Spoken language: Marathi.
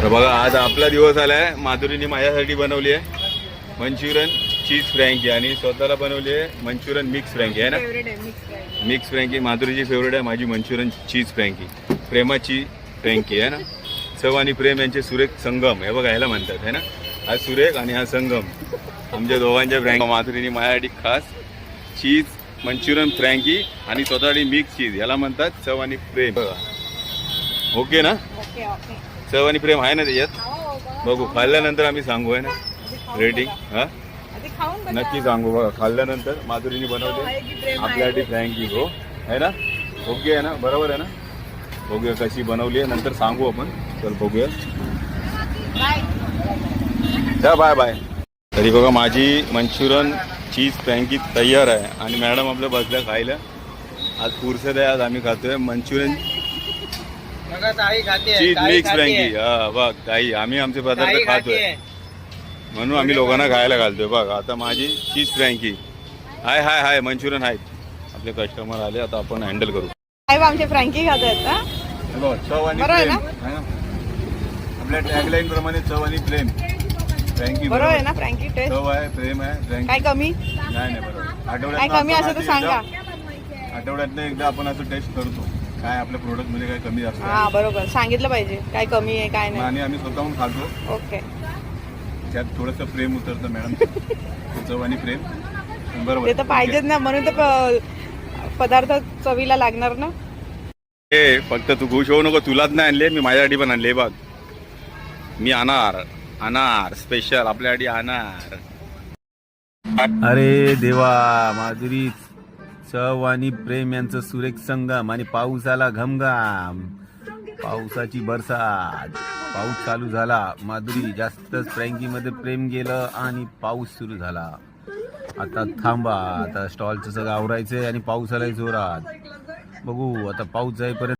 तर बघा आज आपला दिवस आलाय. माधुरीने माझ्यासाठी बनवली आहे मंचुरियन चीज फ्रँकी आणि स्वतःला बनवली आहे मंचुरियन मिक्स फ्रँकी आहे ना. मिक्स फ्रँकी माधुरीची फेवरेट आहे, माझी मंचुरियन चीज फ्रँकी, प्रेमाची फ्रँकी आहे ना. चव आणि प्रेम यांचे सुरेख संगम हे बघा ह्याला म्हणतात आहे ना. हा सुरेख आणि हा संगम आमच्या दोघांच्या फ्रँकी. माधुरीने माझ्यासाठी खास चीज मंचुरियन फ्रँकी आणि स्वतःसाठी मिक्स चीज याला म्हणतात चव आणि प्रेम. बघा ओके ना, चव आणि प्रेम आहे ना त्याच्यात. बघू खाल्ल्यानंतर आम्ही सांगू आहे ना रेटिंग. हा नक्की सांगू. बघा खाल्ल्यानंतर माधुरीने बनवले आपल्यासाठी फ्रँकी हो आहे ना. ओके आहे ना, बरोबर आहे ना. बघूया कशी बनवली आहे नंतर सांगू आपण. चल बघूया. Bye bye. तरी बघा माझी मंचुरियन चीज फ्रँकी तयार आहे आणि मॅडम आपल्या बसल्या खायला. आज फुरसत आहे, आज आम्ही खातोय मंचुरियन चीज मिक्स फ्रँकी. हा बघ ताई, आम्ही आमचे पदार्थ खातोय म्हणून आम्ही लोकांना खायला घालतोय. बघ आता माझी चीज फ्रँकी हाय हाय हाय मंचुरियन आहेत. आपले कस्टमर आले, आता आपण हँडल करू. आमचे फ्रँकी खात आहेत ना. चव आणि प्रेम आपल्या टॅगलाईन प्रमाणे चव आणि प्रेम फ्रँकी बरोबर आहे ना. फ्रँकी टेस्ट चव आहे, प्रेम आहे, फ्रँकी काय कमी नाही बरोबर. काय कमी असं तर सांगा. आठवड्यातनं एकदा आपण असं टेस्ट करतो काय आपल्या प्रोडक्ट मध्ये काय कमी असतं. हा बरोबर सांगितलं पाहिजे काय कमी आहे काय नाही. आणि आम्ही स्वतःहून खातो. ओके, त्यात थोडंसं प्रेम उतरतं मॅडम. चव आणि प्रेम बरोबर ते तर पाहिजेच ना, म्हणून तर पदार्थ चवीला लागणार ना. हे फक्त तू खुश होऊ नको, तुलाच नाही आणले मी, माझ्यासाठी पण आणले. बघ मी अनार स्पेशल आपल्यासाठी अनार. अरे देवा, माधुरी चव आणि प्रेम यांचं सुरेख संगम आणि पाऊस आला घमघम. पावसाची बरसात, पाऊस चालू झाला. माधुरी जास्तच फ्रँकी मध्ये प्रेम गेलं आणि पाऊस सुरू झाला. आता थांबा, आता स्टॉलचं सगळं आवरायचंय आणि पाऊस आलाय जोरात. बघू आता पाऊस जाईपर्यंत